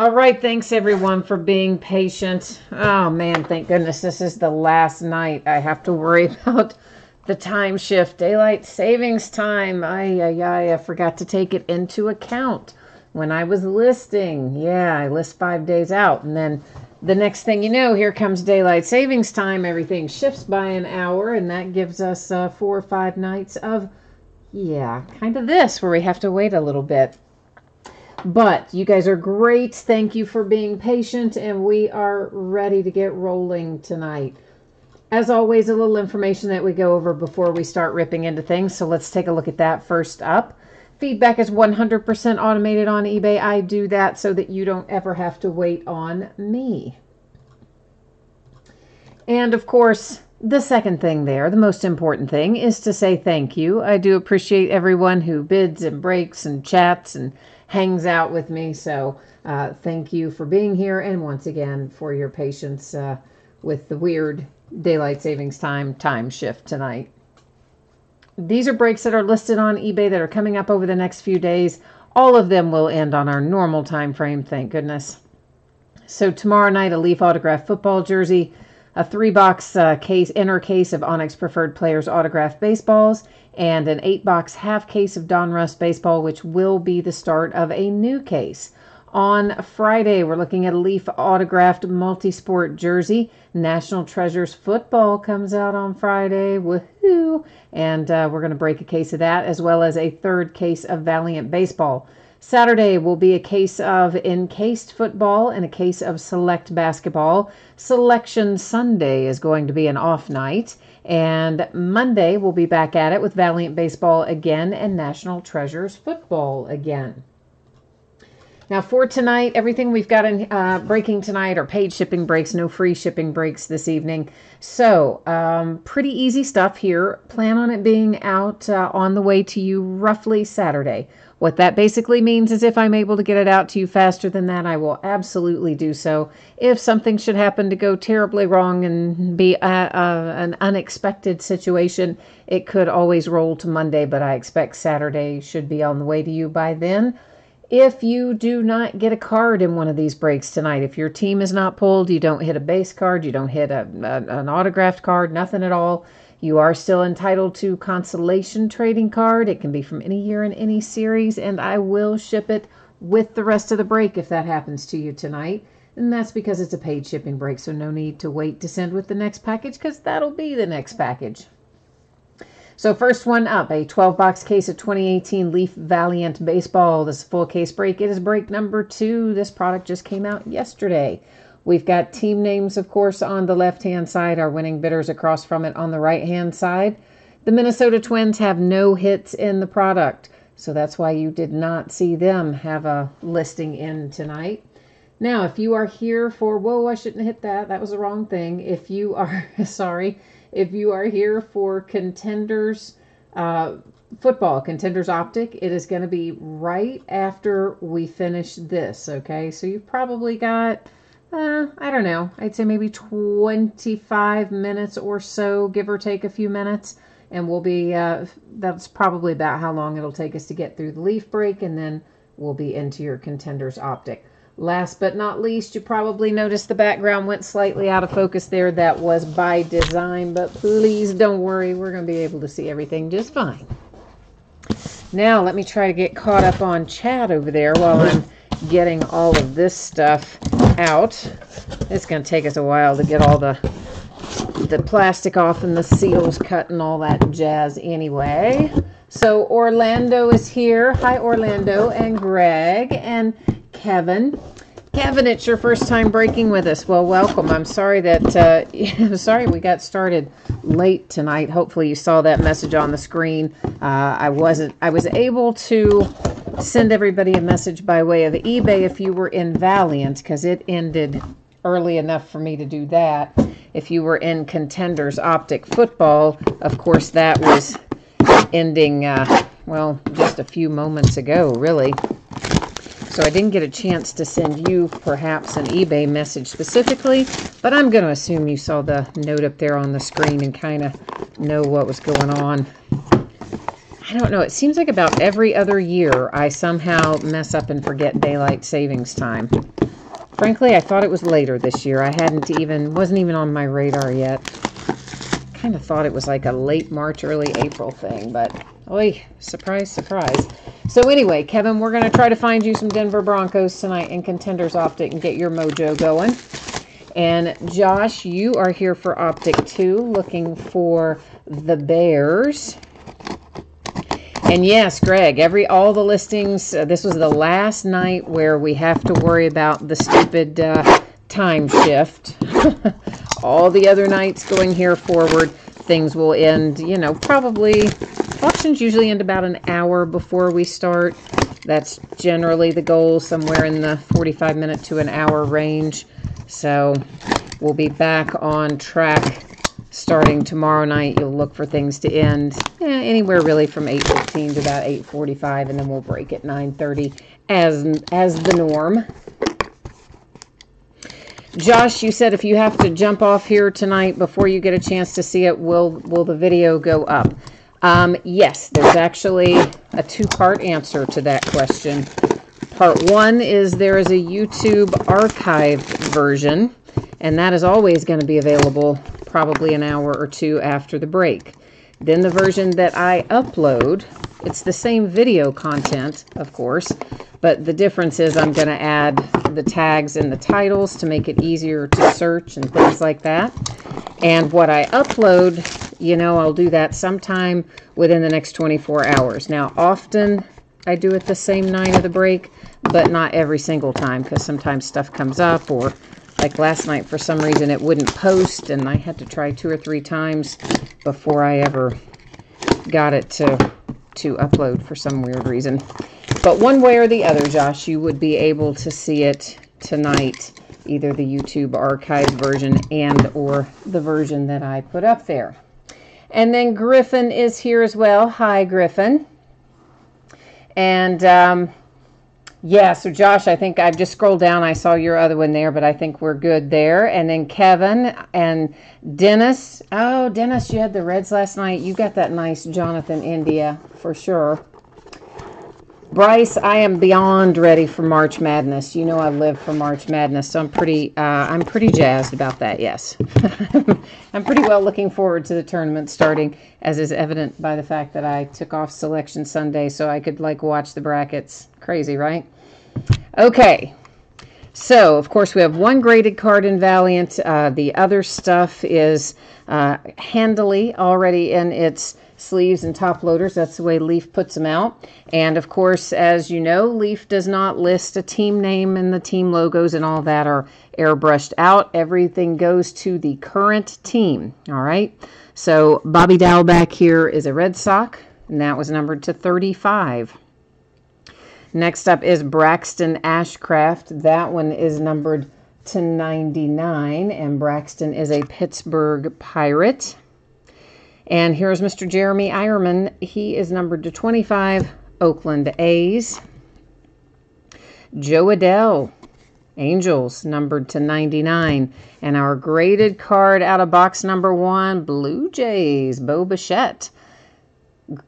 All right, thanks everyone for being patient. Oh man, thank goodness this is the last night I have to worry about the time shift, daylight savings time. I forgot to take it into account when I was listing. Yeah, I list 5 days out, and then the next thing you know, here comes daylight savings time. Everything shifts by an hour, and that gives us 4 or 5 nights of, yeah, kind of this, where we have to wait a little bit. But you guys are great. Thank you for being patient, and we are ready to get rolling tonight. As always, a little information that we go over before we start ripping into things. So let's take a look at that first up. Feedback is 100% automated on eBay. I do that so that you don't ever have to wait on me. And of course, the second thing there, the most important thing, is to say thank you. I do appreciate everyone who bids and breaks and chats and hangs out with me. So thank you for being here, and once again for your patience with the weird daylight savings time shift tonight. These are breaks that are listed on eBay that are coming up over the next few days. All of them will end on our normal time frame, thank goodness. So tomorrow night, a Leaf autographed football jersey, a 3-box inner case of Onyx Preferred Players autographed baseballs, and an 8-box half case of Donruss baseball, which will be the start of a new case. On Friday, we're looking at a Leaf autographed multi-sport jersey. National Treasures football comes out on Friday. Woohoo! And we're going to break a case of that, as well as a 3rd case of Valiant baseball. Saturday will be a case of encased football and a case of select basketball. Selection Sunday is going to be an off night. And Monday we'll be back at it with Valiant baseball again and National Treasures football again. Now for tonight, everything we've got in breaking tonight are paid shipping breaks, no free shipping breaks this evening. So pretty easy stuff here. Plan on it being out on the way to you roughly Saturday. What that basically means is if I'm able to get it out to you faster than that, I will absolutely do so. If something should happen to go terribly wrong and be an unexpected situation, it could always roll to Monday, but I expect Saturday should be on the way to you by then. If you do not get a card in one of these breaks tonight, if your team is not pulled, you don't hit a base card, you don't hit an autographed card, nothing at all, you are still entitled to consolation trading card. It can be from any year in any series, and I will ship it with the rest of the break if that happens to you tonight. And that's because it's a paid shipping break, so no need to wait to send with the next package, because that'll be the next package. So first one up, a 12-box case of 2018 Leaf Valiant baseball. This is a full case break. It is break number 2. This product just came out yesterday. We've got team names, of course, on the left-hand side, our winning bidders across from it on the right-hand side. The Minnesota Twins have no hits in the product, so that's why you did not see them have a listing in tonight. Now, if you are here for, whoa, I shouldn't have hit that. That was the wrong thing. If you are, sorry, if you are here for Contenders football, Contenders Optic, it is going to be right after we finish this, okay? So you've probably got, I don't know, I'd say maybe 25 minutes or so, give or take a few minutes. And we'll be, that's probably about how long it'll take us to get through the Leaf break, and then we'll be into your Contenders Optic. Last but not least, you probably noticed the background went slightly out of focus there. That was by design, but please don't worry. We're going to be able to see everything just fine. Now, let me try to get caught up on chat over there while I'm getting all of this stuff out. It's going to take us a while to get all the plastic off and the seals cut and all that jazz anyway. So Orlando is here. Hi, Orlando, and Greg and Kevin. Kevin, it's your first time breaking with us. Well, welcome. I'm sorry that sorry we got started late tonight. Hopefully you saw that message on the screen. I was able to send everybody a message by way of eBay if you were in Valiant, because it ended early enough for me to do that. If you were in Contenders Optic football, of course that was ending well, just a few moments ago, really. So I didn't get a chance to send you perhaps an eBay message specifically, but I'm going to assume you saw the note up there on the screen and kind of know what was going on. I don't know. It seems like about every other year I somehow mess up and forget daylight savings time. Frankly, I thought it was later this year. I wasn't even on my radar yet. Kind of thought it was like a late March, early April thing, but oy, surprise, surprise. So anyway, Kevin, we're going to try to find you some Denver Broncos tonight in Contenders Optic and get your mojo going. And Josh, you are here for Optic 2, looking for the Bears. And yes, Greg, all the listings, this was the last night where we have to worry about the stupid time shift. All the other nights going here forward, things will end, probably, auctions usually end about an hour before we start. That's generally the goal, somewhere in the 45-minute to an hour range. So we'll be back on track starting tomorrow night. You'll look for things to end anywhere really from 8:15 to about 8:45, and then we'll break at 9:30 as the norm. Josh, you said if you have to jump off here tonight before you get a chance to see it, will the video go up? Yes, there's actually a two-part answer to that question. Part one is there is a YouTube archived version, and that is always going to be available probably an hour or two after the break. Then the version that I upload, it's the same video content, of course, but the difference is I'm going to add the tags and the titles to make it easier to search and things like that. And what I upload, I'll do that sometime within the next 24 hours. Now, often I do it the same night of the break, but not every single time, because sometimes stuff comes up, or like last night, for some reason, it wouldn't post, and I had to try 2 or 3 times before I ever got it to upload for some weird reason. But one way or the other, Josh, you would be able to see it tonight, either the YouTube archived version and or the version that I put up there. And then Griffin is here as well. Hi, Griffin. And yeah, so Josh, I think I've just scrolled down. I saw your other one there, but I think we're good there. And then Kevin and Dennis. Oh, Dennis, you had the Reds last night. You got that nice Jonathan India for sure. Bryce, I am beyond ready for March Madness. You know I live for March Madness, so I'm pretty jazzed about that, yes. I'm pretty well looking forward to the tournament starting, as is evident by the fact that I took off Selection Sunday so I could, watch the brackets. Crazy, right? Okay. So, of course, we have one graded card in Valiant. The other stuff is handily already in its sleeves and top loaders. That's the way Leaf puts them out. And of course, as you know, Leaf does not list a team name, and the team logos and all that are airbrushed out. Everything goes to the current team. All right. So Bobby Dow back here is a Red Sox, and that was numbered to 35. Next up is Braxton Ashcraft. That one is numbered to 99, and Braxton is a Pittsburgh Pirate. And here's Mr. Jeremy Eierman. He is numbered to 25, Oakland A's. Joe Adell, Angels, numbered to 99. And our graded card out of box number 1, Blue Jays, Bo Bichette.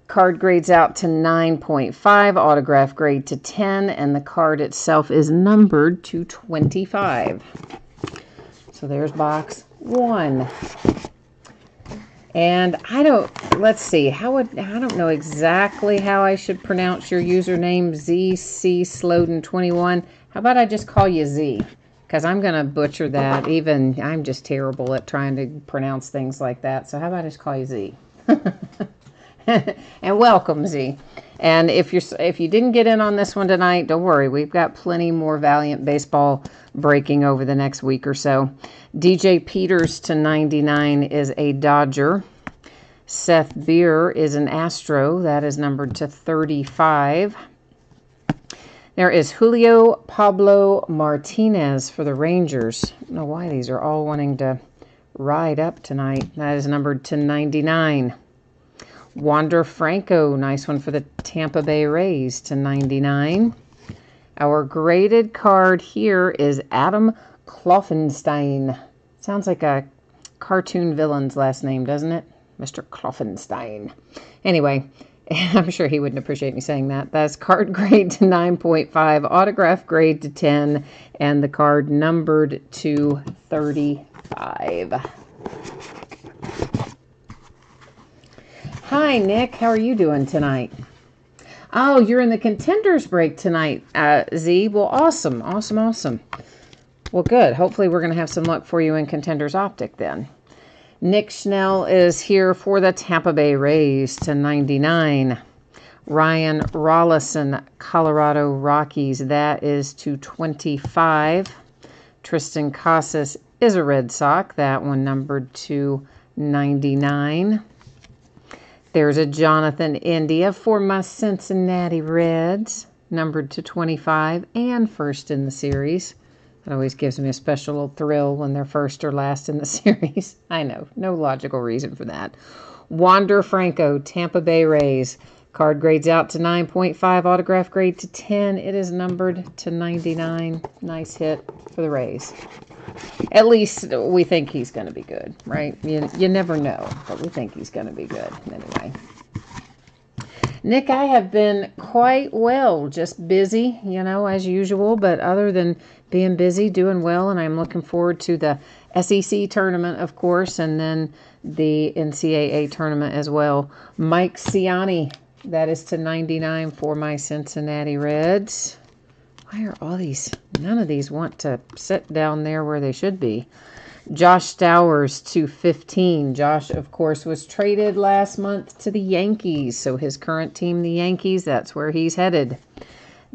Card grades out to 9.5, autograph grade to 10, and the card itself is numbered to 25. So there's box 1. And let's see, I don't know exactly how I should pronounce your username, ZC Sloden 21. How about I just call you Z? Because I'm going to butcher that. Even I'm just terrible at trying to pronounce things like that. So how about I just call you Z? And welcome, Z. And if you didn't get in on this one tonight, don't worry. We've got plenty more Valiant baseball breaking over the next week or so. DJ Peters to 99 is a Dodger. Seth Beer is an Astro. That is numbered to 35. There is Julio Pablo Martinez for the Rangers. I don't know why these are all wanting to ride up tonight. That is numbered to 99. Wander Franco, nice one for the Tampa Bay Rays, to 99. Our graded card here is Adam Kloffenstein. Sounds like a cartoon villain's last name, doesn't it? Mr. Kloffenstein. Anyway, I'm sure he wouldn't appreciate me saying that. That's card grade to 9.5, autograph grade to 10, and the card numbered to 35. Hi, Nick. How are you doing tonight? Oh, you're in the contenders break tonight, Z. Well, awesome. Well, good. Hopefully we're going to have some luck for you in Contenders Optic then. Nick Schnell is here for the Tampa Bay Rays to 99. Ryan Rollison, Colorado Rockies, that is to 25. Tristan Casas is a Red Sox, that one numbered to 99. There's a Jonathan India for my Cincinnati Reds, numbered to 25 and first in the series. It always gives me a special little thrill when they're first or last in the series. I know, no logical reason for that. Wander Franco, Tampa Bay Rays. Card grades out to 9.5, autograph grade to 10. It is numbered to 99. Nice hit for the Rays. At least we think he's going to be good, right? You never know, but we think he's going to be good anyway. Nick, I have been quite well, just busy, as usual, but other than being busy, doing well, and I'm looking forward to the SEC tournament, of course, and then the NCAA tournament as well. Mike Ciani, that is to 99 for my Cincinnati Reds. Why are all these, none of these want to sit down there where they should be. Josh Stowers to 15. Josh, of course, was traded last month to the Yankees. So his current team, the Yankees, that's where he's headed.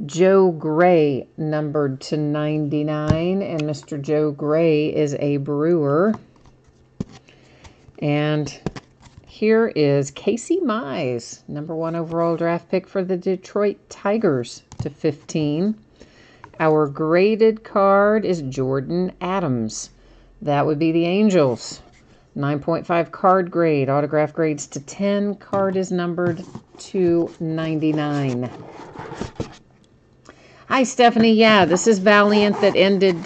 Joe Gray, numbered to 99. And Mr. Joe Gray is a Brewer. And here is Casey Mize, #1 overall draft pick for the Detroit Tigers to 15. Our graded card is Jordan Adams. That would be the Angels. 9.5 card grade. Autograph grades to 10. Card is numbered to 99. Hi, Stephanie. Yeah, this is Valiant that ended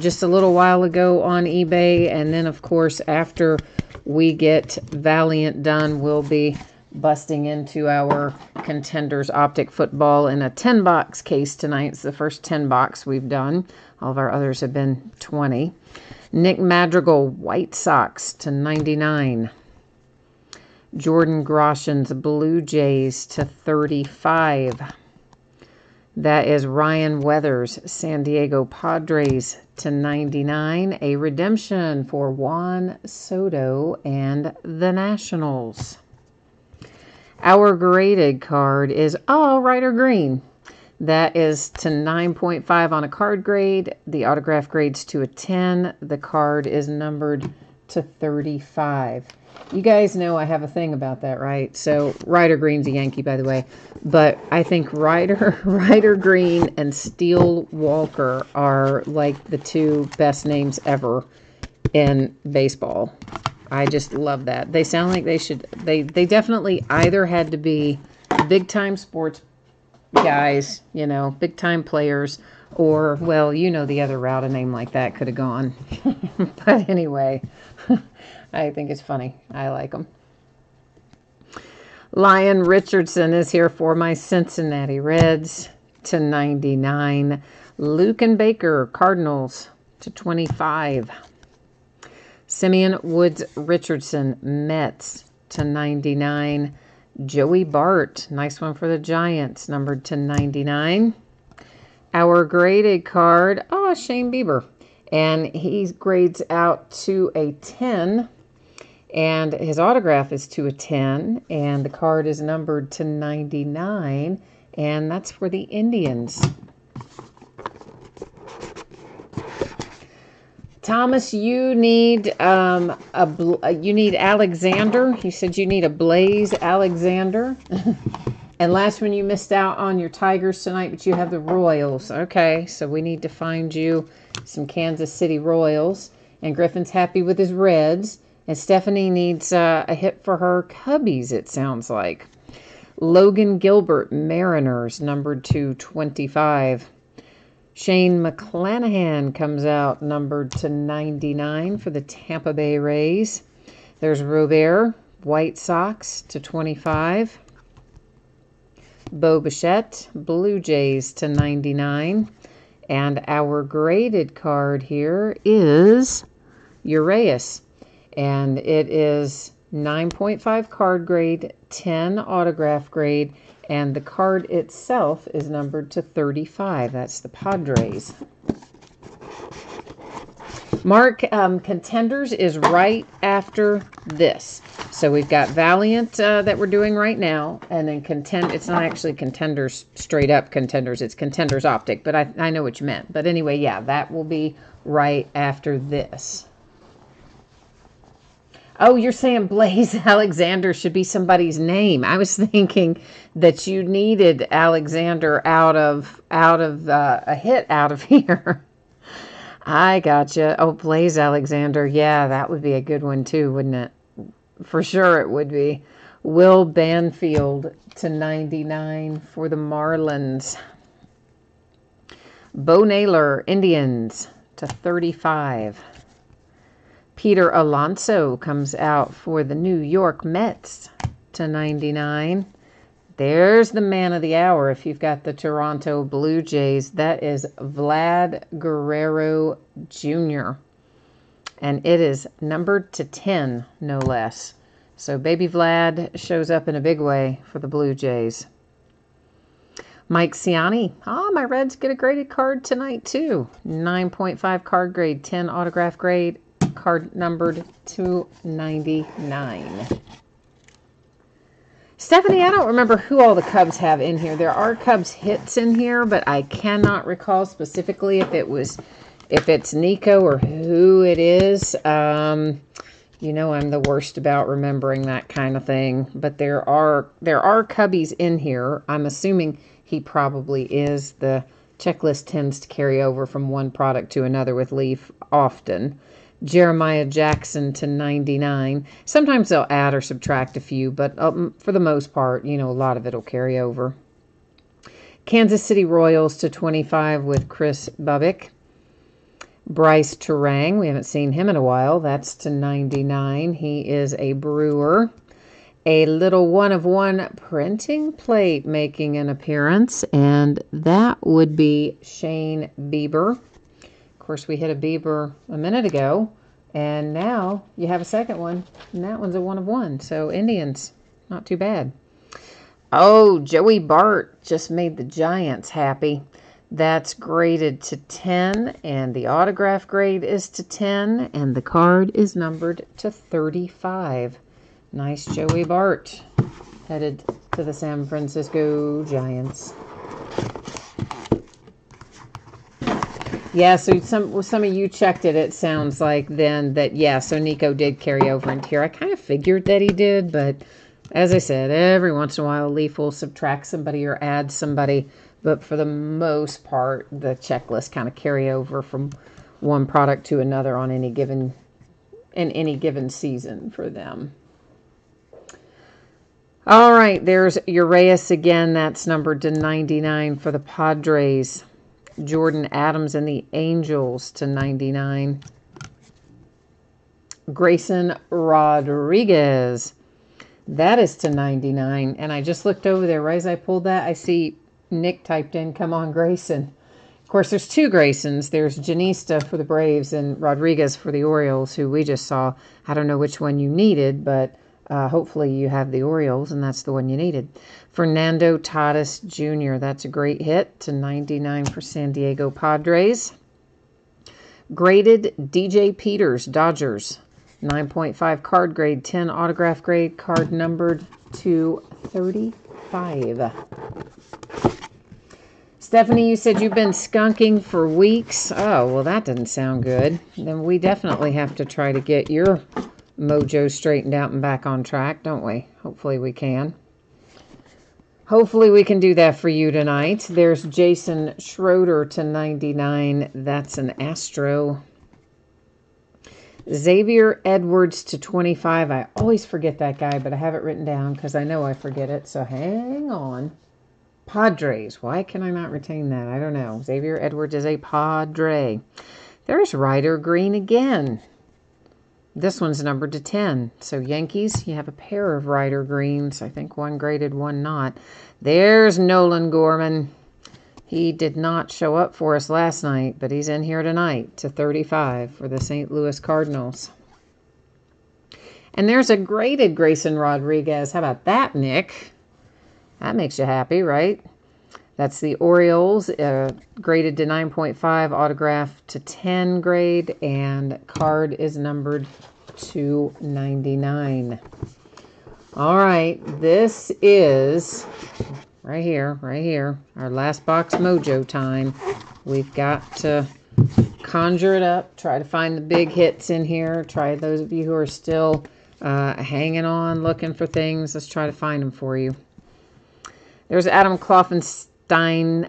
just a little while ago on eBay. And then, of course, after we get Valiant done, we'll be busting into our Contenders Optic Football in a 10-box case tonight. It's the first 10 box we've done. All of our others have been 20. Nick Madrigal, White Sox to 99. Jordan Groshans, Blue Jays to 35. That is Ryan Weathers, San Diego Padres to 99. A redemption for Juan Soto and the Nationals. Our graded card is Ryder Green. That is to 9.5 on a card grade. The autograph grade's to a 10. The card is numbered to 35. You guys know I have a thing about that, right? So Ryder Green's a Yankee, by the way. But I think Ryder Green and Steele Walker are like the two best names ever in baseball. I just love that. They sound like they should, they definitely either had to be big-time sports guys, big-time players, or, well, the other route a name like that could have gone. But anyway, I think it's funny. I like them. Lyon Richardson is here for my Cincinnati Reds to 99. Luken Baker, Cardinals to 25. Simeon Woods Richardson, Mets to 99. Joey Bart, nice one for the Giants, numbered to 99. Our graded card, Shane Bieber. And he grades out to a 10. And his autograph is to a 10. And the card is numbered to 99. And that's for the Indians. Thomas, you need you need Alexander. You said you need a Blaze Alexander. And last one, you missed out on your Tigers tonight, but you have the Royals. Okay, so we need to find you some Kansas City Royals. And Griffin's happy with his Reds. And Stephanie needs a hit for her Cubbies, it sounds like. Logan Gilbert, Mariners, numbered to 25. Shane McClanahan comes out numbered to 99 for the Tampa Bay Rays. There's Robert, White Sox to 25. Bo Bichette, Blue Jays to 99. And our graded card here is Urias. And it is 9.5 card grade, 10 autograph grade, and the card itself is numbered to 35. That's the Padres. Mark, Contenders is right after this. So we've got Valiant that we're doing right now, and then it's not actually Contenders, straight up Contenders, it's Contenders Optic, but I know what you meant. But anyway, yeah, that will be right after this. Oh, you're saying Blaze Alexander should be somebody's name. I was thinking that you needed Alexander out of a hit out of here. I gotcha. Oh, Blaze Alexander. Yeah, that would be a good one too, wouldn't it? For sure it would be. Will Banfield to 99 for the Marlins. Bo Naylor, Indians to 35. Peter Alonso comes out for the New York Mets to 99. There's the man of the hour if you've got the Toronto Blue Jays. That is Vlad Guerrero Jr. And it is numbered to 10, no less. So baby Vlad shows up in a big way for the Blue Jays. Mike Ciani. My Reds get a graded card tonight too. 9.5 card grade, 10 autograph grade. Card numbered 299. Stephanie, I don't remember who all the Cubs have in here. There are Cubs hits in here, but I cannot recall specifically if it's Nico or who it is. You know I'm the worst about remembering that kind of thing. But there are Cubbies in here. I'm assuming he probably is. The checklist tends to carry over from one product to another with Leaf often. Jeremiah Jackson to 99. Sometimes they'll add or subtract a few, but for the most part, a lot of it will carry over. Kansas City Royals to 25 with Chris Bubbick. Bryce Terang, we haven't seen him in a while. That's to 99. He is a Brewer. A little 1-of-1 printing plate making an appearance, and that would be Shane Bieber. Of course, we hit a Bieber a minute ago, and now you have a second one, and that one's a 1-of-1. So Indians, not too bad. Oh, Joey Bart just made the Giants happy. That's graded to 10, and the autograph grade is to 10, and the card is numbered to 35. Nice Joey Bart, headed to the San Francisco Giants. Yeah, so some of you checked it. It sounds like then that, yeah, so Nico did carry over into here. I kind of figured that he did, but as I said, every once in a while, Leaf will subtract somebody or add somebody. But for the most part, the checklist kind of carry over from one product to another on any given season for them. All right, there's Urias again. That's numbered to 99 for the Padres. Jordan Adams and the Angels to 99. Grayson Rodriguez. That is to 99. And I just looked over there. Right as I pulled that, I see Nick typed in, "Come on, Grayson." Of course, there's two Graysons. There's Janista for the Braves and Rodriguez for the Orioles, who we just saw. I don't know which one you needed, but hopefully you have the Orioles, and that's the one you needed. Fernando Tatis Jr., that's a great hit to 99 for San Diego Padres. Graded DJ Peters, Dodgers, 9.5 card grade, 10 autograph grade, card numbered to 35. Stephanie, you said you've been skunking for weeks. Oh, well, that doesn't sound good. Then we definitely have to try to get your mojo straightened out and back on track, don't we? Hopefully we can. Hopefully we can do that for you tonight. There's Jason Schroeder to 99. That's an Astro. Xavier Edwards to 25. I always forget that guy, but I have it written down because I know I forget it. So hang on. Padres. Why can I not retain that? I don't know. Xavier Edwards is a Padre. There's Ryder Green again. This one's numbered to 10. So Yankees, you have a pair of Ryder Greens. I think one graded, one not. There's Nolan Gorman. He did not show up for us last night, but he's in here tonight to 35 for the St. Louis Cardinals. And there's a graded Grayson Rodriguez. How about that, Nick? That makes you happy, right? That's the Orioles, graded to 9.5, autograph to 10 grade, and card is numbered to 99. All right, this is right here, our last box mojo time. We've got to conjure it up, try to find the big hits in here. Try those of you who are still hanging on, looking for things. Let's try to find them for you. There's Adam Kloffenstein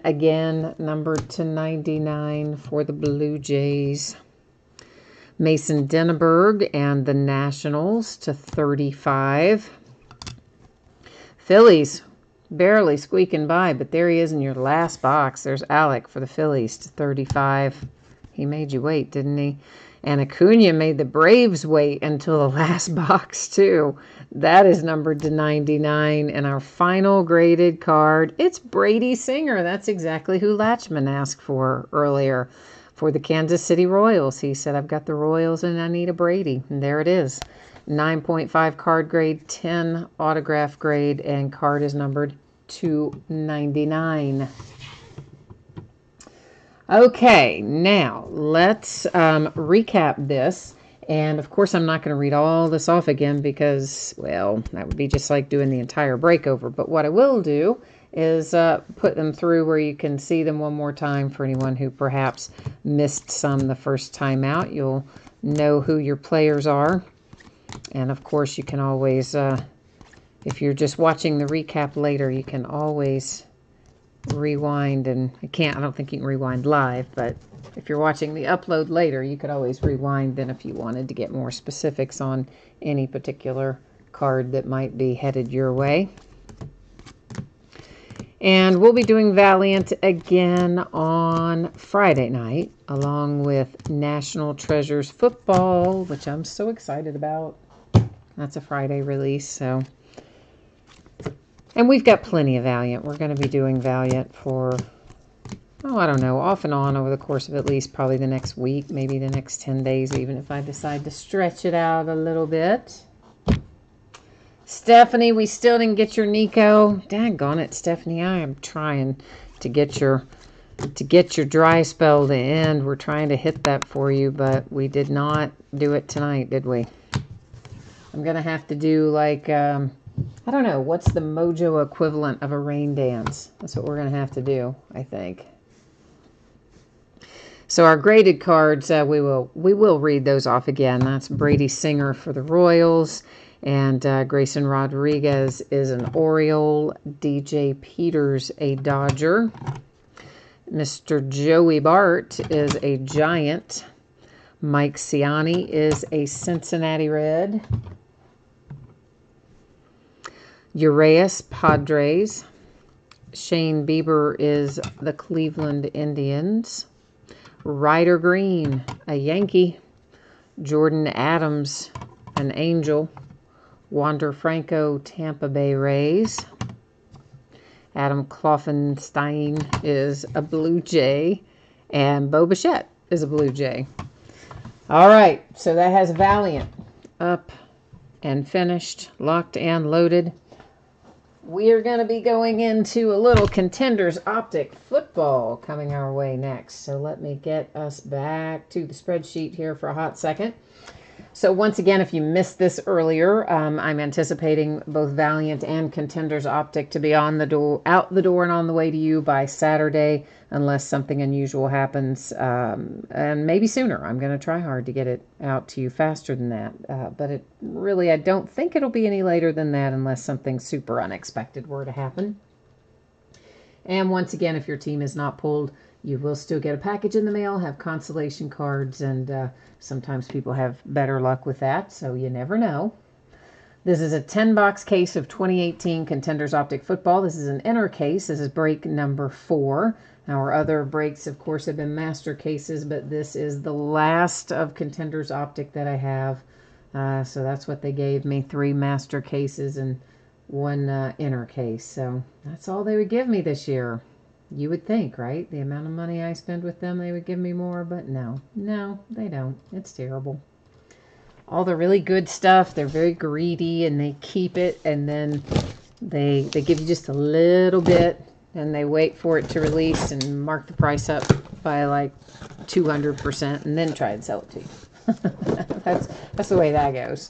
again, numbered to 99 for the Blue Jays. Mason Denneberg and the Nationals to 35. Phillies, barely squeaking by, but there he is in your last box. There's Alec for the Phillies to 35. He made you wait, didn't he? And Acuna made the Braves wait until the last box, too. That is numbered to 99. And our final graded card, it's Brady Singer. That's exactly who Latchman asked for earlier for the Kansas City Royals. He said, I've got the Royals and I need a Brady. And there it is. 9.5 card grade, 10 autograph grade, and card is numbered to 99. Okay, now let's recap this. And of course, I'm not going to read all this off again because, well, that would be just like doing the entire break over. But what I will do is put them through where you can see them one more time for anyone who perhaps missed some the first time out. You'll know who your players are. And of course, you can always, if you're just watching the recap later, you can always rewind. And I don't think you can rewind live, but if you're watching the upload later, you could always rewind then if you wanted to get more specifics on any particular card that might be headed your way. And we'll be doing Valiant again on Friday night, along with National Treasures Football, which I'm so excited about. That's a Friday release, so. And we've got plenty of Valiant. We're going to be doing Valiant for, I don't know, off and on over the course of at least probably the next week, maybe the next 10 days, even if I decide to stretch it out a little bit. Stephanie, we still didn't get your Nico. Daggone it, Stephanie. I am trying to get your dry spell to end. We're trying to hit that for you, but we did not do it tonight, did we? I'm going to have to do like, I don't know, what's the Mojo equivalent of a rain dance? That's what we're going to have to do, I think. So our graded cards, we will read those off again. That's Brady Singer for the Royals. And Grayson Rodriguez is an Oriole. DJ Peters, a Dodger. Mr. Joey Bart is a Giant. Mike Ciani is a Cincinnati Red. Urias, Padres. Shane Bieber is the Cleveland Indians. Ryder Green, a Yankee. Jordan Adams, an Angel. Wander Franco, Tampa Bay Rays. Adam Kloffenstein is a Blue Jay. And Bo Bichette is a Blue Jay. All right, so that has Valiant up and finished, locked and loaded. We are going to be going into a little Contenders Optic football coming our way next. So let me get us back to the spreadsheet here for a hot second. So once again, if you missed this earlier, I'm anticipating both Valiant and Contenders Optic to be on the door, out the door and on the way to you by Saturday, unless something unusual happens, and maybe sooner. I'm going to try hard to get it out to you faster than that, but I don't think it'll be any later than that unless something super unexpected were to happen. And once again, if your team is not pulled, you will still get a package in the mail, have consolation cards, and sometimes people have better luck with that, so you never know. This is a 10-box case of 2018 Contenders Optic Football. This is an inner case. This is break number 4. Our other breaks, of course, have been master cases, but this is the last of Contenders Optic that I have So that's what they gave me, 3 master cases and 1 inner case. So that's all they would give me this year. You would think, right? The amount of money I spend with them, they would give me more, but no, they don't. It's terrible. All the really good stuff, they're very greedy and they keep it, and then they give you just a little bit and they wait for it to release and mark the price up by like 200% and then try and sell it to you. That's the way that goes.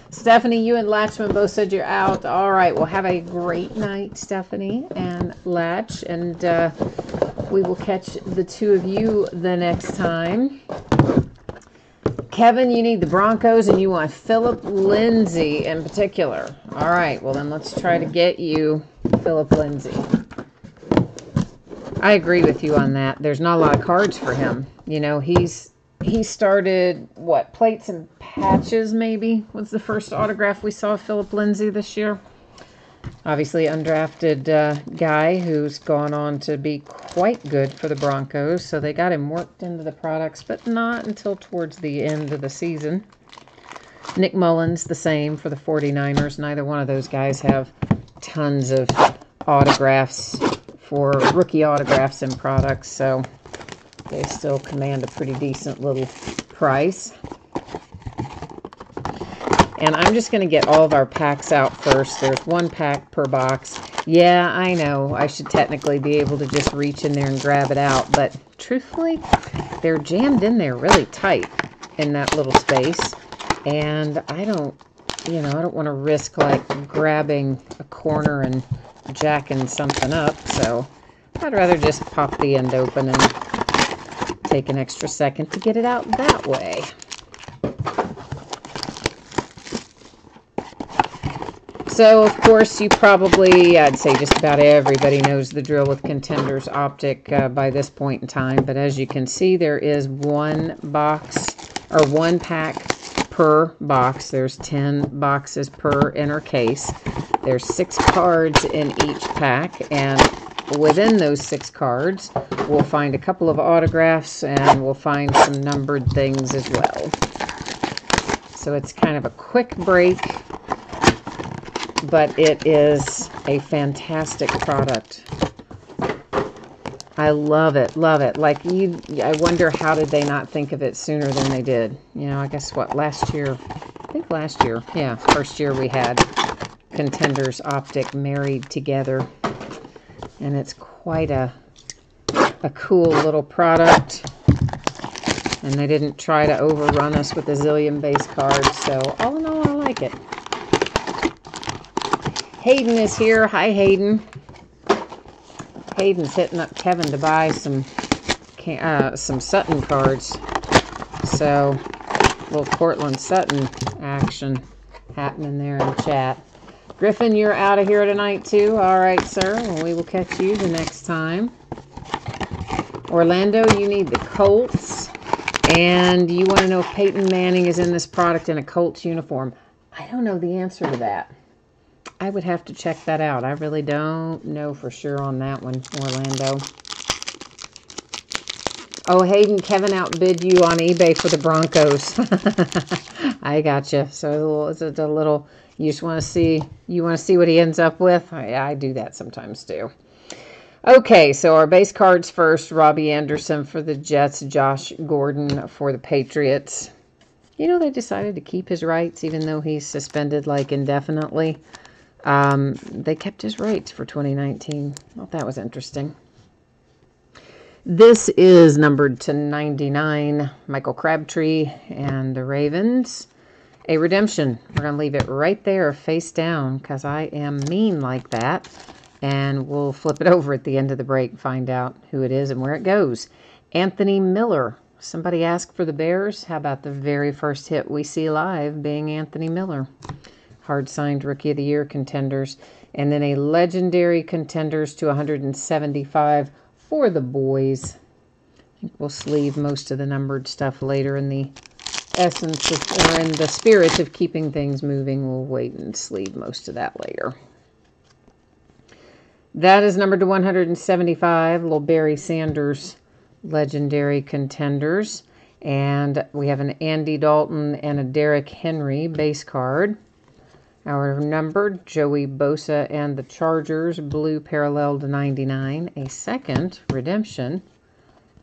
Stephanie, you and Latchman both said you're out. All right, well, have a great night, Stephanie and Latch, and we will catch the 2 of you the next time. Kevin, you need the Broncos, and you want Philip Lindsay in particular. All right, well, then let's try to get you Philip Lindsay. I agree with you on that. There's not a lot of cards for him. You know, he started, what, plates and patches maybe was the first autograph we saw of Philip Lindsay this year. Obviously undrafted guy who's gone on to be quite good for the Broncos. So they got him worked into the products, but not until towards the end of the season. Nick Mullins, the same for the 49ers. Neither one of those guys have tons of autographs for rookie autographs and products. So they still command a pretty decent little price. And I'm just going to get all of our packs out first. There's 1 pack per box. Yeah, I know. I should technically be able to just reach in there and grab it out. But truthfully, they're jammed in there really tight in that little space. And I don't want to risk like grabbing a corner and jacking something up. So I'd rather just pop the end open and take an extra second to get it out that way. So, of course, you probably, I'd say just about everybody knows the drill with Contenders Optic by this point in time. But as you can see, there is 1 box, or 1 pack per box. There's 10 boxes per inner case. There's 6 cards in each pack. And within those 6 cards, we'll find a couple of autographs and we'll find some numbered things as well. So it's kind of a quick break, but it is a fantastic product. I love it, love it. Like, I wonder how did they not think of it sooner than they did. You know, I guess what, last year, yeah, first year we had Contenders Optic married together. And it's quite a cool little product. And they didn't try to overrun us with a zillion base cards. So all in all, I like it. Hayden is here. Hi, Hayden. Hayden's hitting up Kevin to buy some Sutton cards. So, little Cortland Sutton action happening there in the chat. Griffin, you're out of here tonight too. All right, sir. Well, we will catch you the next time. Orlando, you need the Colts. And you want to know if Peyton Manning is in this product in a Colts uniform. I don't know the answer to that. I would have to check that out. I really don't know for sure on that one, Orlando. Oh, Hayden, Kevin outbid you on eBay for the Broncos. I gotcha. So it's a little, you just want to see, what he ends up with? I do that sometimes too. Okay, so our base cards first. Robbie Anderson for the Jets. Josh Gordon for the Patriots. You know, they decided to keep his rights even though he's suspended like indefinitely. They kept his rights for 2019. I thought that was interesting. This is numbered to 99. Michael Crabtree and the Ravens. A redemption. We're going to leave it right there face down because I am mean like that. And we'll flip it over at the end of the break and find out who it is and where it goes. Anthony Miller. Somebody asked for the Bears. How about the very first hit we see live being Anthony Miller? Hard-signed Rookie of the Year contenders. And then a legendary contenders to 175 for the boys. I think we'll sleeve most of the numbered stuff later in the essence of, or in the spirit of keeping things moving. We'll wait and sleeve most of that later. That is numbered to 175. Little Barry Sanders legendary contenders. And we have an Andy Dalton and a Derrick Henry base card. Our numbered Joey Bosa and the Chargers, blue parallel to 99. A second redemption.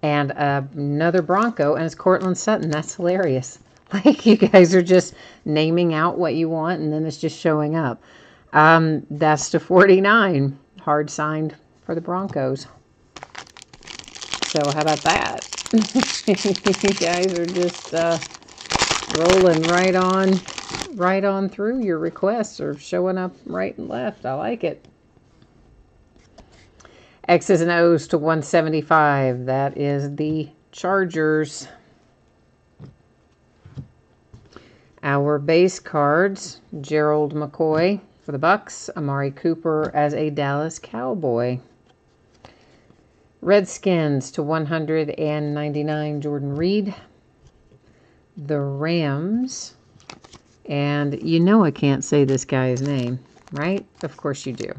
And another Bronco, and it's Courtland Sutton. That's hilarious. Like, you guys are just naming out what you want, and then it's just showing up. That's to 49. Hard signed for the Broncos. So how about that? You guys are just rolling right on through. Your requests are showing up right and left. I like it. X's and O's to 175. That is the Chargers. Our base cards, Gerald McCoy for the Bucks, Amari Cooper as a Dallas Cowboy. Redskins to 199, Jordan Reed. The Rams, and you know I can't say this guy's name, right? Of course you do.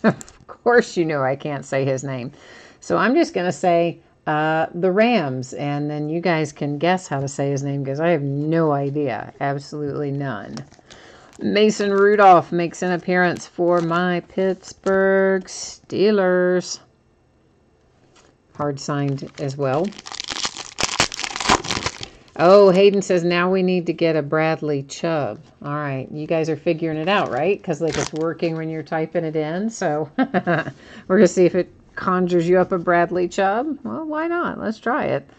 Of course you know I can't say his name. So I'm just going to say the Rams, and then you guys can guess how to say his name because I have no idea. Absolutely none. Mason Rudolph makes an appearance for my Pittsburgh Steelers. Hard signed as well. Oh, Hayden says now we need to get a Bradley Chubb. All right, you guys are figuring it out, right? Because like it's working when you're typing it in. So we're going to see if it conjures you up a Bradley Chubb. Well, why not? Let's try it.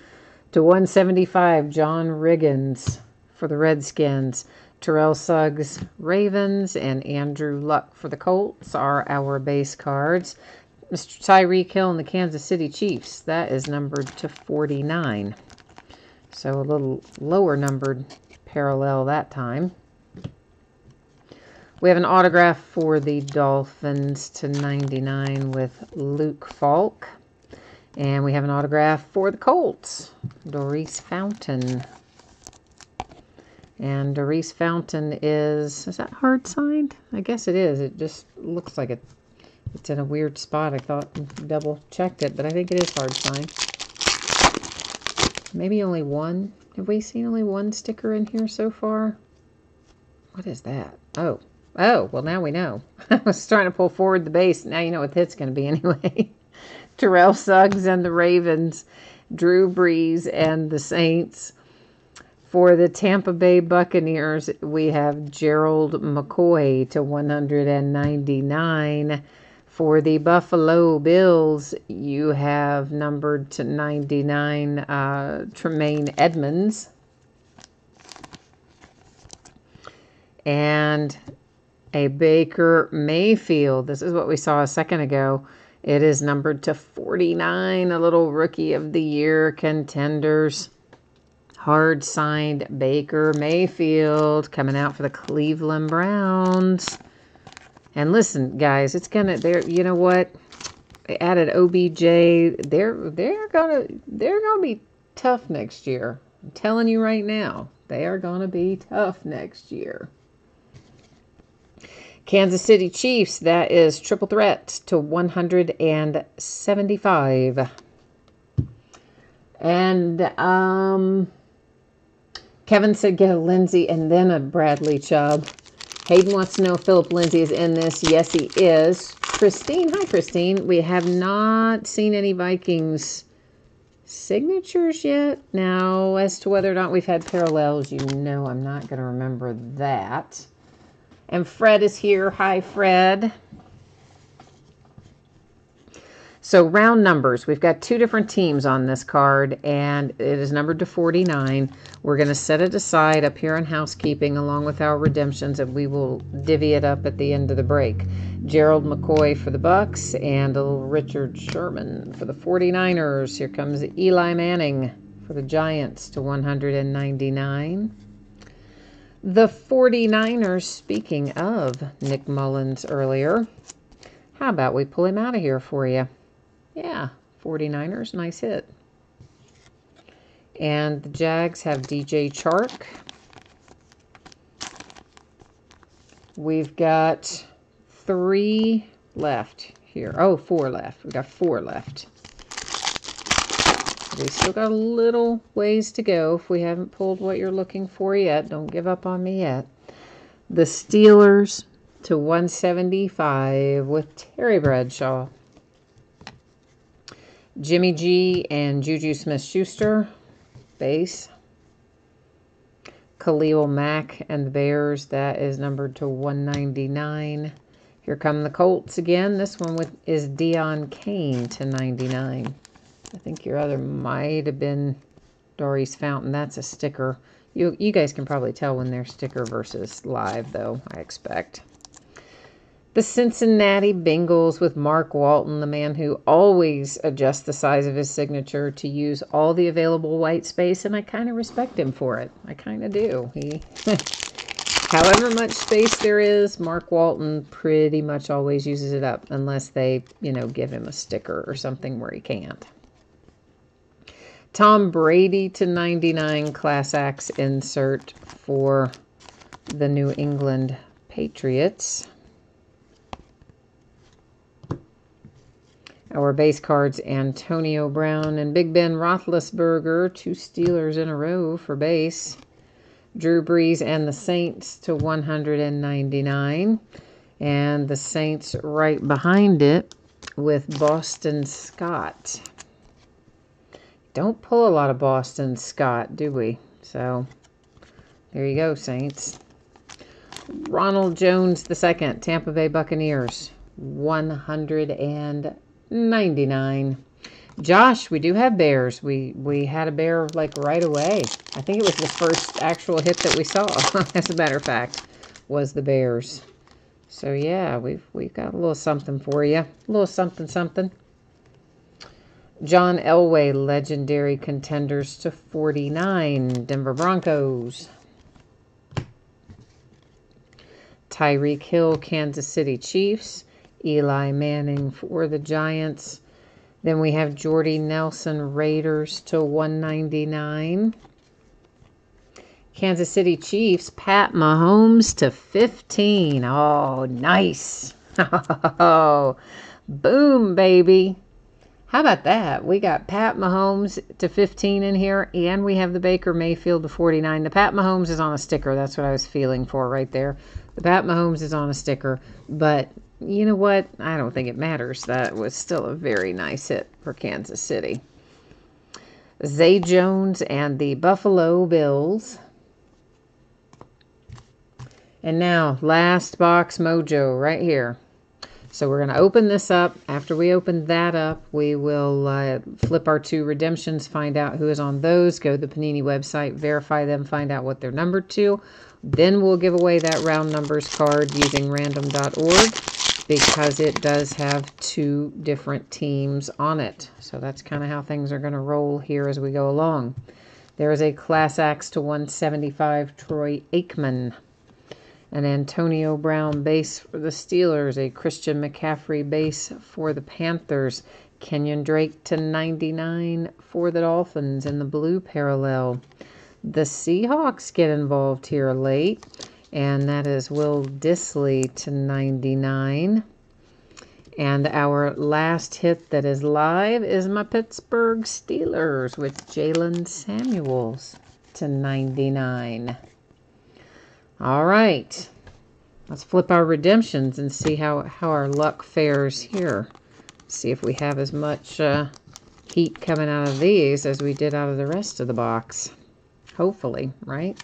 To 175, John Riggins for the Redskins. Terrell Suggs, Ravens, and Andrew Luck for the Colts are our base cards. Mr. Tyreek Hill and the Kansas City Chiefs. That is numbered to 49. So a little lower numbered parallel that time. We have an autograph for the Dolphins to 99 with Luke Falk. And we have an autograph for the Colts, Doris Fountain. And Doris Fountain is that hard signed? I guess it is. It just looks like it's in a weird spot. I thought double checked it, but I think it is hard signed. Maybe only one. Have we seen only one sticker in here so far? What is that? Oh, well, now we know. I was trying to pull forward the base. Now you know what that's going to be anyway. Terrell Suggs and the Ravens. Drew Brees and the Saints. For the Tampa Bay Buccaneers, we have Gerald McCoy to 199. For the Buffalo Bills, you have numbered to 99 Tremaine Edmonds. And a Baker Mayfield. This is what we saw a second ago. It is numbered to 49, a little Rookie of the Year contenders. Hard signed Baker Mayfield coming out for the Cleveland Browns. And listen, guys, it's gonna. You know what? They added OBJ. They're gonna be tough next year. I'm telling you right now, they are gonna be tough next year. Kansas City Chiefs. That is triple threat to 175. And Kevin said get a Lindsay and then a Bradley Chubb. Hayden wants to know if Philip Lindsay is in this. Yes, he is. Christine, hi, Christine. We have not seen any Vikings signatures yet. Now, as to whether or not we've had parallels, you know I'm not going to remember that. And Fred is here. Hi, Fred. So round numbers. We've got two different teams on this card, and it is numbered to 49. We're going to set it aside up here in housekeeping along with our redemptions, and we will divvy it up at the end of the break. Gerald McCoy for the Bucks and a little Richard Sherman for the 49ers. Here comes Eli Manning for the Giants to 199. The 49ers, speaking of Nick Mullins earlier, how about we pull him out of here for you? Yeah, 49ers, nice hit. And the Jags have DJ Chark. We've got 3 left here. Oh, 4 left. We've got 4 left. We still got a little ways to go. If we haven't pulled what you're looking for yet, don't give up on me yet. The Steelers to 175 with Terry Bradshaw. Jimmy G and Juju Smith-Schuster, base. Khalil Mack and the Bears, that is numbered to 199. Here come the Colts again. This one is Deion Kane to 99. I think your other might have been Doris Fountain. That's a sticker. You guys can probably tell when they're sticker versus live, though, I expect. The Cincinnati Bengals with Mark Walton, the man who always adjusts the size of his signature to use all the available white space, and I kind of respect him for it. I kind of do. However much space there is, Mark Walton pretty much always uses it up, unless they, give him a sticker or something where he can't. Tom Brady to 99 Class X insert for the New England Patriots. Our base cards, Antonio Brown and Big Ben Roethlisberger, 2 Steelers in a row for base. Drew Brees and the Saints to 199. And the Saints right behind it with Boston Scott. Don't pull a lot of Boston Scott, do we? So, there you go, Saints. Ronald Jones II, Tampa Bay Buccaneers, 199. Josh, we do have bears. We had a bear like right away. I think it was the first actual hit that we saw, as a matter of fact, was the bears. So yeah, we've got a little something for you. A little something something. John Elway, legendary contenders to 49, Denver Broncos. Tyreek Hill, Kansas City Chiefs. Eli Manning for the Giants. Then we have Jordy Nelson, Raiders to 199. Kansas City Chiefs, Pat Mahomes to 15. Oh, nice. Oh, boom, baby. How about that? We got Pat Mahomes to 15 in here, and we have the Baker Mayfield to 49. The Pat Mahomes is on a sticker. That's what I was feeling for right there. The Pat Mahomes is on a sticker, but you know what? I don't think it matters. That was still a very nice hit for Kansas City. Zay Jones and the Buffalo Bills. And now, last box mojo right here. So we're going to open this up. After we open that up, we will flip our 2 redemptions, find out who is on those, go to the Panini website, verify them, find out what they're numbered to. Then we'll give away that round numbers card using random.org because it does have 2 different teams on it. So that's kind of how things are going to roll here as we go along. There is a Class X to 175 Troy Aikman. An Antonio Brown base for the Steelers. A Christian McCaffrey base for the Panthers. Kenyon Drake to 99 for the Dolphins in the blue parallel. The Seahawks get involved here late. And that is Will Dissly to 99. And our last hit that is live is my Pittsburgh Steelers with Jalen Samuels to 99. All right, let's flip our redemptions and see how our luck fares here. See if we have as much heat coming out of these as we did out of the rest of the box. Hopefully, right?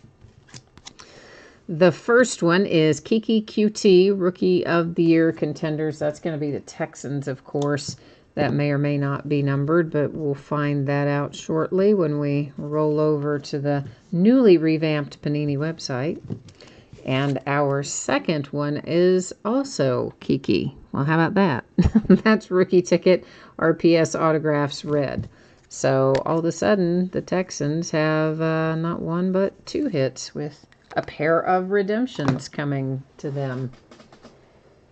The first one is Kiki QT, Rookie of the Year contenders. That's going to be the Texans, of course. That may or may not be numbered, but we'll find that out shortly when we roll over to the newly revamped Panini website. And our second one is also Kiki. Well, how about that? That's Rookie Ticket, RPS Autographs Red. So all of a sudden, the Texans have not 1 but 2 hits with a pair of redemptions coming to them.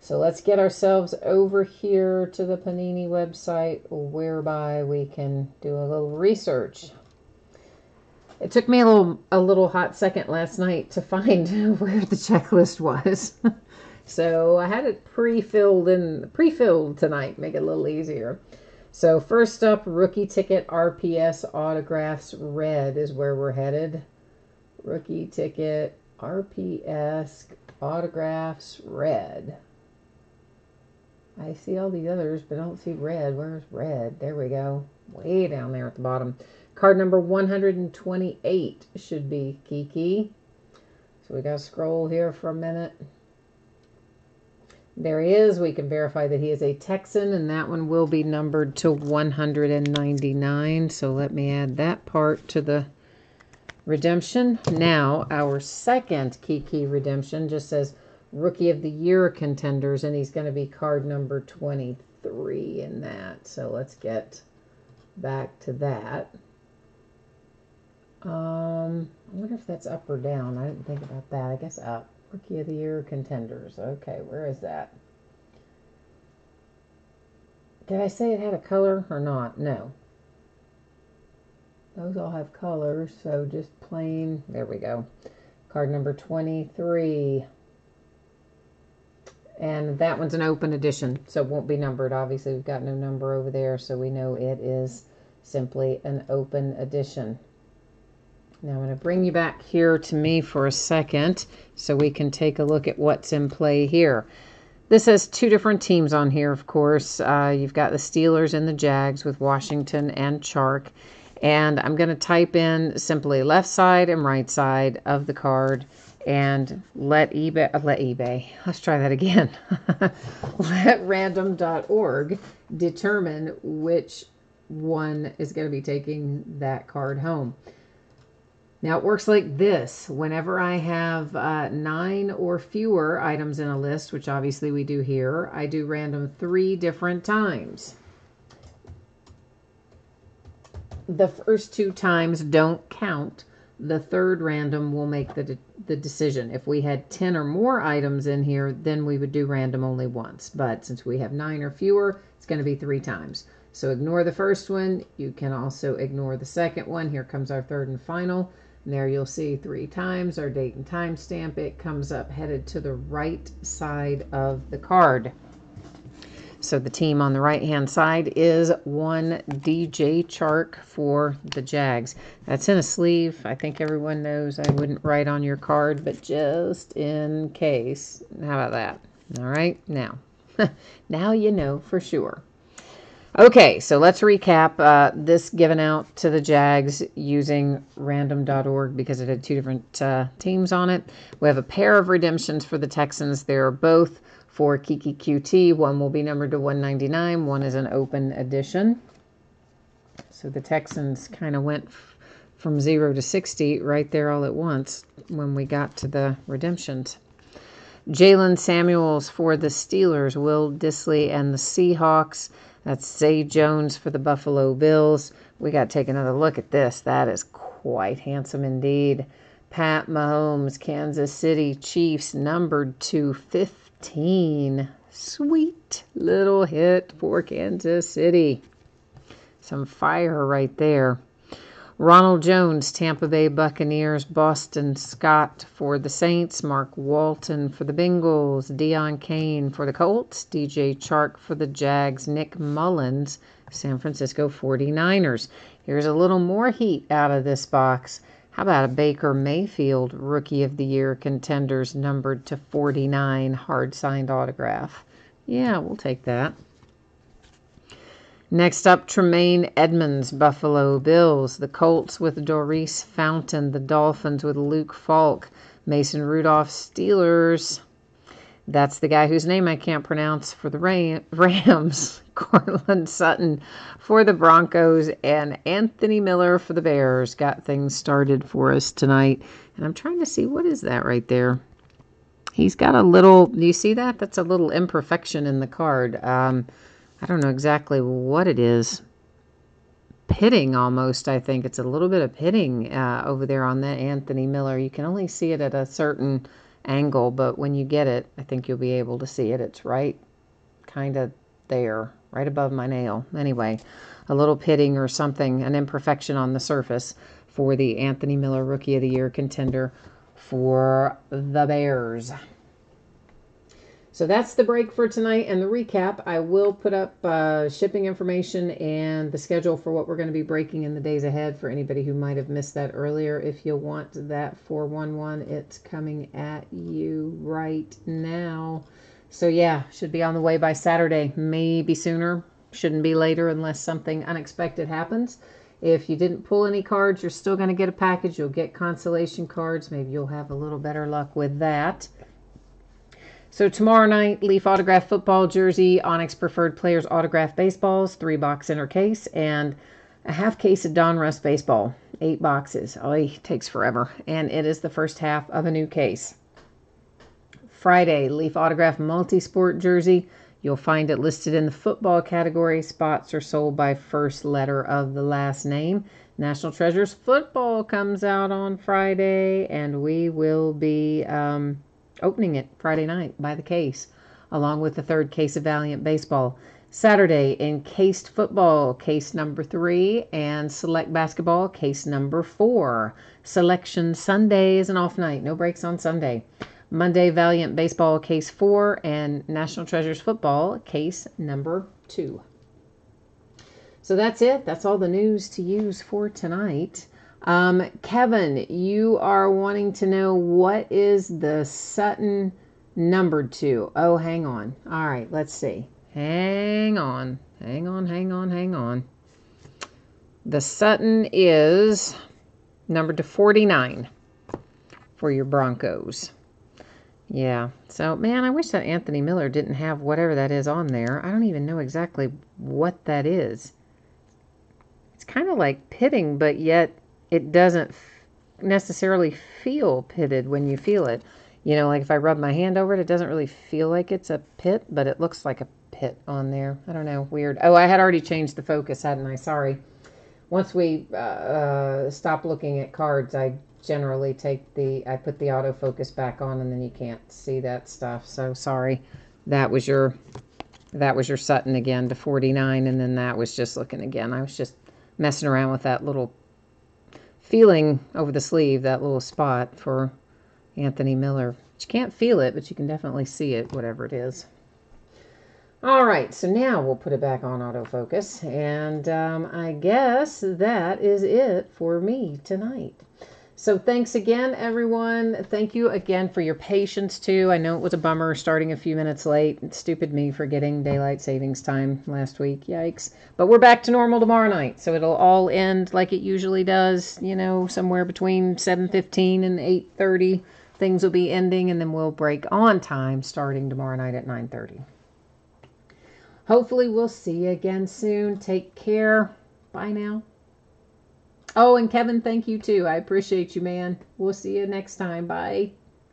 So let's get ourselves over here to the Panini website whereby we can do a little research. It took me a little hot second last night to find where the checklist was. So I had it pre-filled tonight, make it a little easier. So first up, rookie ticket RPS autographs red is where we're headed. Rookie ticket RPS autographs red. I see all the others, but I don't see red. Where's red? There we go. Way down there at the bottom. Card number 128 should be Kiki. So we got to scroll here for a minute. There he is. We can verify that he is a Texan, and that one will be numbered to 199. So let me add that part to the redemption. Now, our second Kiki redemption just says Rookie of the Year contenders, and he's going to be card number 23 in that. So let's get back to that. I wonder if that's up or down. I didn't think about that. I guess up. Rookie of the Year contenders. Okay, where is that? Did I say it had a color or not? No. Those all have colors, so just plain. There we go. Card number 23. And that one's an open edition, so it won't be numbered. Obviously, we've got no number over there, so we know it is simply an open edition. Now I'm going to bring you back here to me for a second so we can take a look at what's in play here. This has two different teams on here, of course. You've got the Steelers and the Jags with Washington and Chark. And I'm going to type in simply left side and right side of the card and let eBay, let's try that again. Let random.org determine which one is going to be taking that card home. Now it works like this. Whenever I have 9 or fewer items in a list, which obviously we do here, I do random 3 different times. The first 2 times don't count. The third random will make the decision. If we had 10 or more items in here, then we would do random only once. But since we have 9 or fewer, it's going to be 3 times. So ignore the first one. You can also ignore the second one. Here comes our third and final. And there you'll see 3 times our date and time stamp. It comes up headed to the right side of the card. So the team on the right-hand side is one DJ Chark for the Jags. That's in a sleeve. I think everyone knows I wouldn't write on your card, but just in case. How about that? All right, now. Now you know for sure. Okay, so let's recap this given out to the Jags using random.org because it had 2 different teams on it. We have a pair of redemptions for the Texans. They're both for Kiki QT. One will be numbered to 199. One is an open edition. So the Texans kind of went from 0 to 60 right there all at once when we got to the redemptions. Jalen Samuels for the Steelers. Will Dissly and the Seahawks. That's Zay Jones for the Buffalo Bills. We got to take another look at this. That is quite handsome indeed. Pat Mahomes, Kansas City Chiefs, numbered to 15. Sweet little hit for Kansas City. Some fire right there. Ronald Jones, Tampa Bay Buccaneers, Boston Scott for the Saints, Mark Walton for the Bengals, Deion Kane for the Colts, DJ Chark for the Jags, Nick Mullins, San Francisco 49ers. Here's a little more heat out of this box. How about a Baker Mayfield Rookie of the Year contenders numbered to 49 hard-signed autograph? Yeah, we'll take that. Next up, Tremaine Edmonds, Buffalo Bills. The Colts with Doris Fountain. The Dolphins with Luke Falk. Mason Rudolph, Steelers. That's the guy whose name I can't pronounce for the Rams. Cortland Sutton for the Broncos. And Anthony Miller for the Bears. Got things started for us tonight. And I'm trying to see, what is that right there? He's got a little, do you see that? That's a little imperfection in the card. I don't know exactly what it is. Pitting almost, I think. It's a little bit of pitting over there on that Anthony Miller. You can only see it at a certain angle, but when you get it, I think you'll be able to see it. It's right kind of there, right above my nail. Anyway, a little pitting or something, an imperfection on the surface for the Anthony Miller Rookie of the Year contender for the Bears. So that's the break for tonight and the recap. I will put up shipping information and the schedule for what we're going to be breaking in the days ahead for anybody who might have missed that earlier. If you want that 411, it's coming at you right now. So yeah, should be on the way by Saturday, maybe sooner. Shouldn't be later unless something unexpected happens. If you didn't pull any cards, you're still going to get a package. You'll get consolation cards. Maybe you'll have a little better luck with that. So tomorrow night, Leaf Autograph Football Jersey, Onyx Preferred Players Autograph Baseballs, 3-box inner case, and a half case of Donruss Baseball, 8 boxes. Oh, it takes forever. And it is the first half of a new case. Friday, Leaf Autograph Multisport Jersey. You'll find it listed in the football category. Spots are sold by first letter of the last name. National Treasures Football comes out on Friday, and we will be opening it Friday night by the case, along with the 3rd case of Valiant Baseball. Saturday, Encased Football, case number 3, and Select Basketball, case number 4. Selection Sunday is an off night. No breaks on Sunday. Monday, Valiant Baseball, case 4, and National Treasures Football, case number 2. So that's it. That's all the news to use for tonight. Kevin, you are wanting to know what is the Sutton numbered to. Oh, hang on. All right, let's see. Hang on. The Sutton is numbered to 49 for your Broncos. Yeah, so, man, I wish that Anthony Miller didn't have whatever that is on there. I don't even know exactly what that is. It's kind of like pitting, but yet it doesn't necessarily feel pitted when you feel it. You know, like if I rub my hand over it, it doesn't really feel like it's a pit, but it looks like a pit on there. I don't know, weird. Oh, I had already changed the focus, hadn't I? Sorry. Once we stop looking at cards, I generally I put the autofocus back on, and then you can't see that stuff. So sorry. That was your Sutton again to 49, and then that was just looking again. I was just messing around with that little feeling over the sleeve, that little spot for Anthony Miller. You can't feel it, but you can definitely see it, whatever it is. All right, so now we'll put it back on autofocus, and I guess that is it for me tonight. So thanks again, everyone. Thank you again for your patience, too. I know it was a bummer starting a few minutes late. It's stupid me for getting daylight savings time last week. Yikes. But we're back to normal tomorrow night, so it'll all end like it usually does, you know, somewhere between 7:15 and 8:30. Things will be ending, and then we'll break on time starting tomorrow night at 9:30. Hopefully we'll see you again soon. Take care. Bye now. Oh, and Kevin, thank you too. I appreciate you, man. We'll see you next time. Bye.